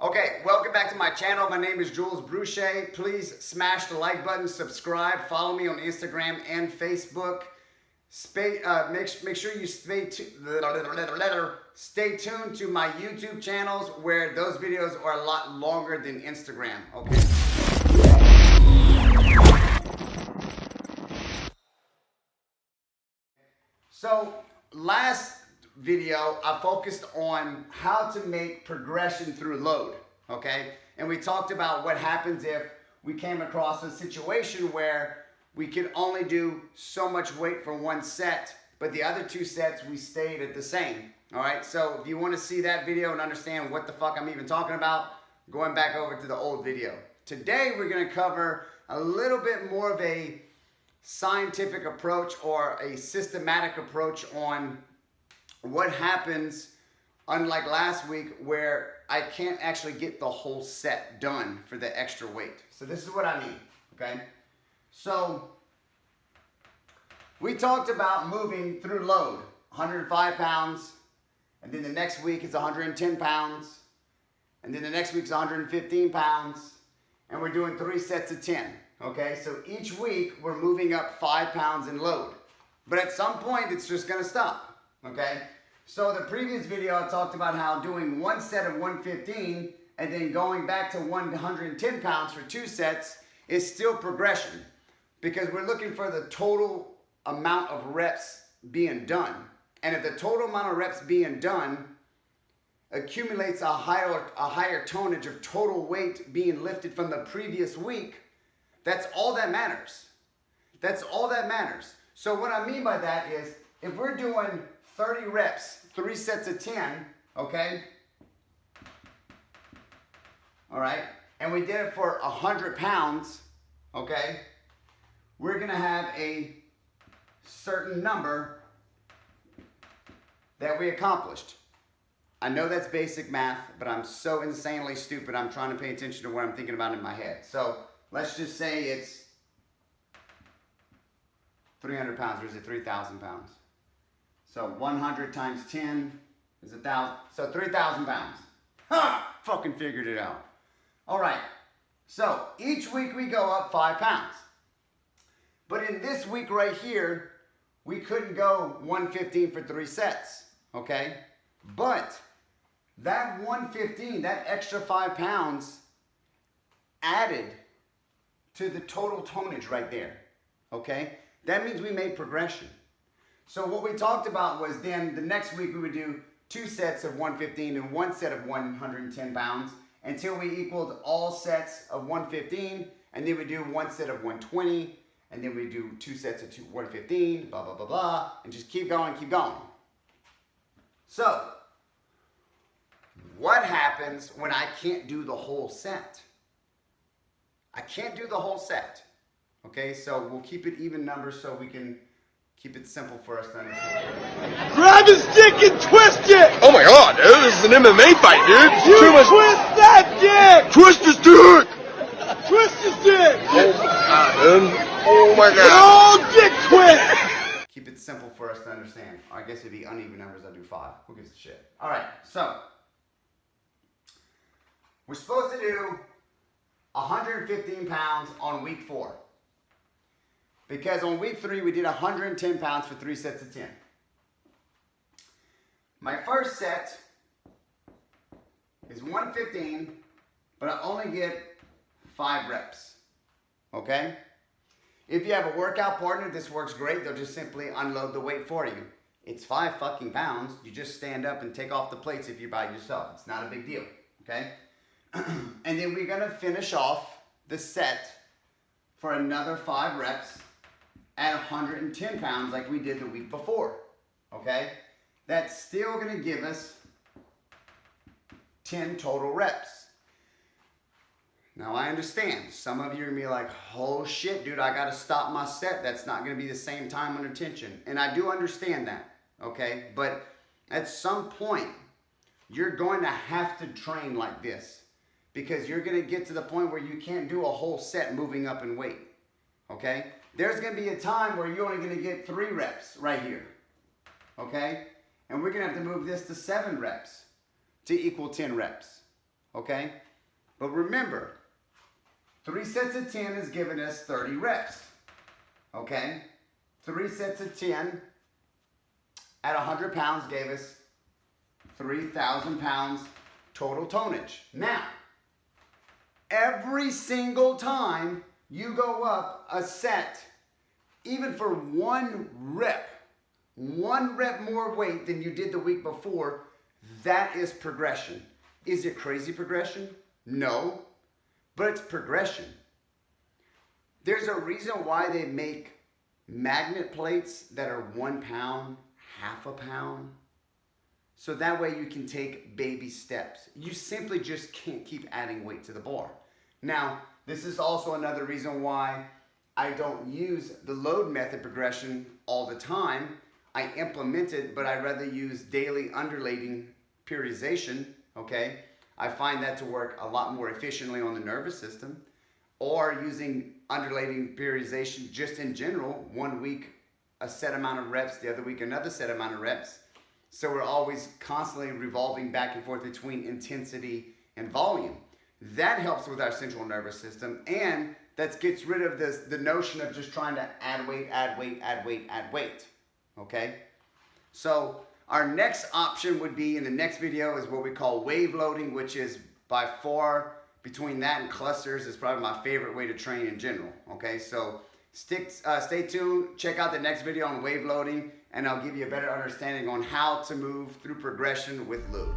Okay, welcome back to my channel. My name is Jules Bruchet. Please smash the like button, subscribe, follow me on Instagram and Facebook. Make sure you stay tuned to my YouTube channels where those videos are a lot longer than Instagram, okay? So, last video, I focused on how to make progression through load, okay? And we talked about what happens if we came across a situation where we could only do so much weight for one set, but the other two sets we stayed at the same, all right? So if you want to see that video and understand what the fuck I'm even talking about, going back over to the old video. Today we're going to cover a little bit more of a scientific approach or a systematic approach on what happens, unlike last week, where I can't actually get the whole set done for the extra weight. So this is what I mean, okay? So we talked about moving through load, 105 pounds, and then the next week it's 110 pounds, and then the next week's 115 pounds, and we're doing 3 sets of 10, okay? So each week we're moving up 5 pounds in load, but at some point it's just gonna stop, okay? So the previous video I talked about how doing one set of 115 and then going back to 110 pounds for 2 sets is still progression because we're looking for the total amount of reps being done. And if the total amount of reps being done accumulates a higher tonnage of total weight being lifted from the previous week, that's all that matters. That's all that matters. So what I mean by that is if we're doing 30 reps, 3 sets of 10, okay? All right, and we did it for 100 pounds, okay? We're gonna have a certain number that we accomplished. I know that's basic math, but I'm so insanely stupid, I'm trying to pay attention to what I'm thinking about in my head. So let's just say it's 300 pounds, or is it 3,000 pounds? So 100 times 10 is 1,000. So 3,000 pounds. Ha! Fucking figured it out. All right. So each week we go up 5 pounds. But in this week right here, we couldn't go 115 for 3 sets. Okay? But that 115, that extra 5 pounds added to the total tonnage right there. Okay? That means we made progression. So what we talked about was then the next week we would do 2 sets of 115 and 1 set of 110 pounds until we equaled all sets of 115, and then we do 1 set of 120, and then we do 2 sets of 115, blah, blah, blah, blah, and just keep going, keep going. So what happens when I can't do the whole set? I can't do the whole set. Okay, so we'll keep it even numbers so we can keep it simple for us to understand. Grab his dick and twist it! Oh my god, dude, this is an MMA fight, dude. You twist that dick! Twist his dick! Twist his dick! Oh my god, dude. Oh my god. Oh, dick twist! Keep it simple for us to understand. I guess it'd be uneven numbers, I'll do 5. Who gives a shit? Alright, so we're supposed to do 115 pounds on week 4. Because on week 3, we did 110 pounds for 3 sets of 10. My first set is 115, but I only get 5 reps. Okay? If you have a workout partner, this works great. They'll just simply unload the weight for you. It's 5 fucking pounds. You just stand up and take off the plates if you're by yourself. It's not a big deal. Okay? And then we're going to finish off the set for another 5 reps at 110 pounds like we did the week before, okay? That's still gonna give us 10 total reps. Now I understand, some of you are gonna be like, oh shit, dude, I gotta stop my set. That's not gonna be the same time under tension. And I do understand that, okay? But at some point, you're going to have to train like this because you're gonna get to the point where you can't do a whole set moving up in weight, okay? There's going to be a time where you're only going to get 3 reps right here, okay? And we're going to have to move this to 7 reps to equal 10 reps, okay? But remember, 3 sets of 10 is giving us 30 reps, okay? 3 sets of 10 at 100 pounds gave us 3,000 pounds total tonnage. Now, every single time you go up a set, even for 1 rep more weight than you did the week before, that is progression. Is it crazy progression? No, but it's progression. There's a reason why they make magnet plates that are 1 pound, half a pound. So that way you can take baby steps. You simply just can't keep adding weight to the bar. Now, this is also another reason why I don't use the load method progression all the time. I implement it, but I rather use daily undulating periodization, okay? I find that to work a lot more efficiently on the nervous system, or using undulating periodization just in general, 1 week a set amount of reps, the other week another set amount of reps. So we're always constantly revolving back and forth between intensity and volume. That helps with our central nervous system, and that gets rid of the notion of just trying to add weight, okay? So our next option would be in the next video is what we call wave loading, which is by far, between that and clusters, is probably my favorite way to train in general, okay? So stay tuned, check out the next video on wave loading, and I'll give you a better understanding on how to move through progression with load.